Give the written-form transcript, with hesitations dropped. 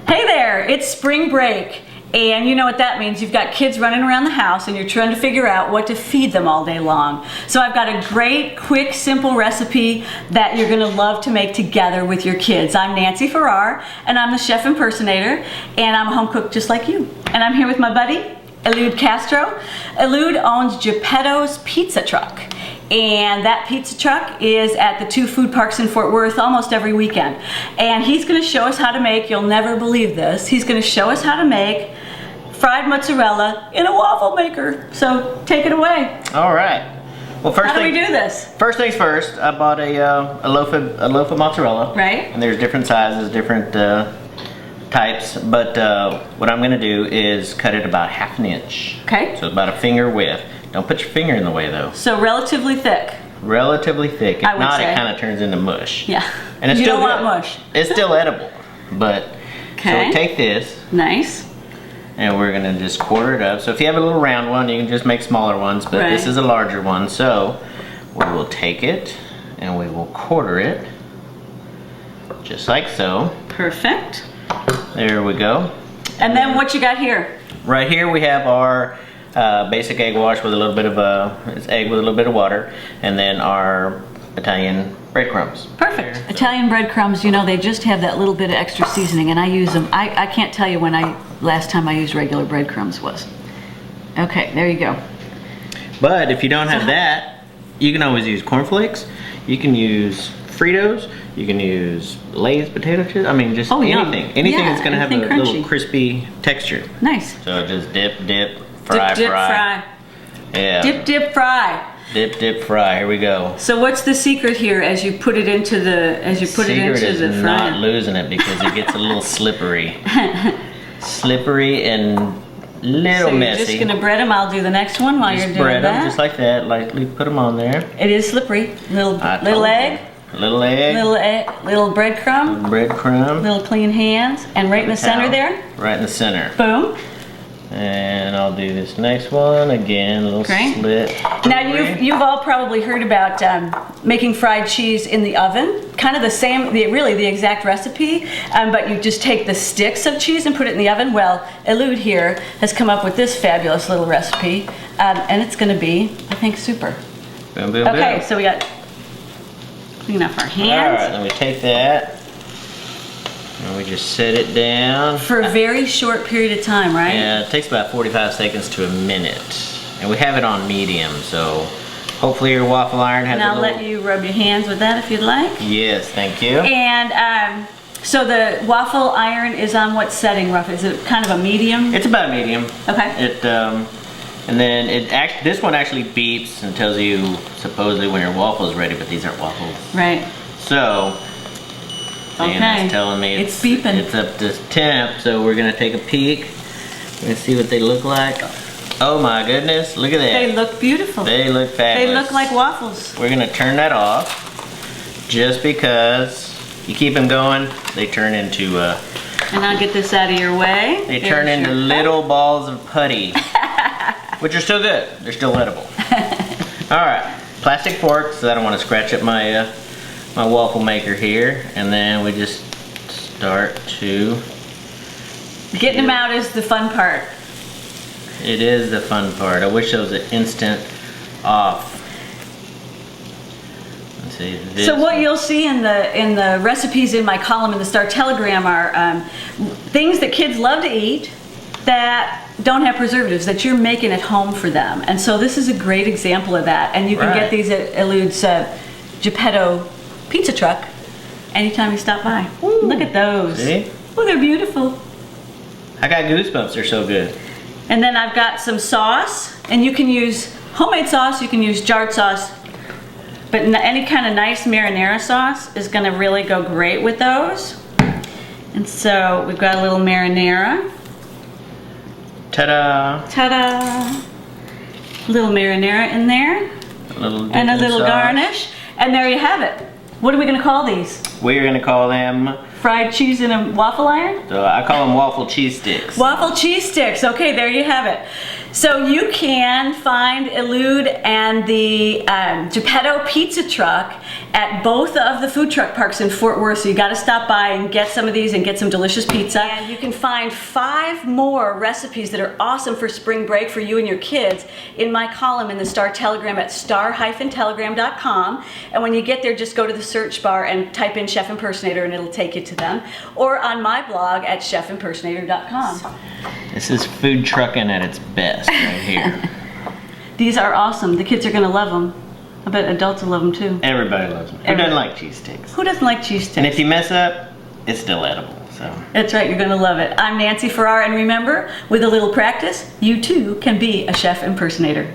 Hey there, it's spring break. And you know what that means. You've got kids running around the house and you're trying to figure out what to feed them all day long. So I've got a great, quick, simple recipe that you're gonna love to make together with your kids. I'm Nancy Farrar, and I'm the chef impersonator, and I'm a home cook just like you. And I'm here with my buddy, Elude Castro. Elude owns Geppetto's Pizza Truck. And that pizza truck is at the 2 food parks in Fort Worth almost every weekend. And he's gonna show us how to make, you'll never believe this, he's gonna show us how to make fried mozzarella in a waffle maker. So take it away. All right. Well, how do we do this? First things first, I bought a loaf of mozzarella. Right. And there's different sizes, different types. But what I'm gonna do is cut it about 1/2 inch. Okay. So about a finger width. Don't put your finger in the way though. So relatively thick. Relatively thick. If not, it kind of turns into mush. Yeah. And it's you still don't want mush. It's still edible. But okay. So we take this. Nice. And we're gonna just quarter it up. So if you have a little round one, you can just make smaller ones, but this is a larger one. So we will take it and we will quarter it, just like so. Perfect. There we go. And then what you got here? Right here we have our basic egg wash with a little bit of it's egg with a little bit of water, and then our Italian breadcrumbs. Perfect. Italian breadcrumbs, you know, they just have that little bit of extra seasoning, and I use them. I can't tell you when last time I used regular breadcrumbs was. Okay, there you go. But if you don't have that, you can always use cornflakes. You can use Fritos. You can use Lay's potato chips. I mean, just anything. Anything that's going to have a little crispy texture. Nice. So just dip, fry, dip, fry. Fry. Yeah. Dip, fry. Dip, fry. Here we go. So what's the secret here as you put it into the Secret is not losing it because it gets a little slippery. Slippery and little messy. So you're just gonna bread them. I'll do the next one while you're doing that. Bread them just like that. Lightly put them on there. It is slippery. Little egg. Little egg. Little breadcrumb. Breadcrumb. Little clean hands. And right in the center there. Right in the center. Boom. And I'll do this next one again, a little slit. Now you've all probably heard about making fried cheese in the oven. Kind of the same, really the exact recipe, but you just take the sticks of cheese and put it in the oven. Well, Elude here has come up with this fabulous little recipe, and it's going to be, I think, super. Boom, boom, okay, boom. so we got clean up our hands. All right, then we take that. And we just set it down. For a very short period of time, right? Yeah, it takes about 45 seconds to a minute. And we have it on medium, so hopefully your waffle iron has and I'll let you rub your hands with that if you'd like. Yes, thank you. And so the waffle iron is on what setting, roughly? Is it kind of a medium? It's about medium. Okay. And then this one actually beeps and tells you supposedly when your waffle is ready, but these aren't waffles. Right. So, okay. It's telling me it's beeping. It's up to temp, so we're gonna take a peek. We're gonna see what they look like. Oh my goodness, look at that. They look beautiful. They look fabulous. They look like waffles. We're gonna turn that off just because you keep them going, they turn into and I'll get this out of your way. They turn into little balls of putty, which are still good. They're still edible. All right, plastic fork, so I don't want to scratch up my my waffle maker here, and then we just start to getting them out is the fun part. It is the fun part. I wish there was an instant off. Let's see. So what you'll see in the recipes in my column in the Star Telegram are things that kids love to eat that don't have preservatives, that you're making at home for them. And so this is a great example of that. And you can get these at Elude's Geppetto Pizza Truck anytime you stop by. Ooh, look at those. See? Oh, they're beautiful. I got goosebumps. They're so good. And then I've got some sauce, and you can use homemade sauce, you can use jarred sauce, but any kind of nice marinara sauce is going to really go great with those. And so we've got a little marinara. Ta-da! Ta-da! A little marinara in there. And a little garnish. And there you have it. What are we going to call these? We're going to call them fried cheese in a waffle iron? So I call them waffle cheese sticks. Waffle cheese sticks. Okay, there you have it. So you can find Elude and the Geppetto pizza truck at both of the food truck parks in Fort Worth. So you got to stop by and get some of these and get some delicious pizza. And you can find 5 more recipes that are awesome for spring break for you and your kids in my column in the Star Telegram at star-telegram.com. And when you get there, just go to the search bar and type in Chef Impersonator and it'll take you to them. Or on my blog at chefimpersonator.com. This is food trucking at its best right here. These are awesome. The kids are going to love them. I bet adults will love them too. Everybody loves them. Who doesn't like cheese sticks? Who doesn't like cheese sticks? And if you mess up, it's still edible. So that's right, you're going to love it. I'm Nancy Farrar, and remember, with a little practice, you too can be a chef impersonator.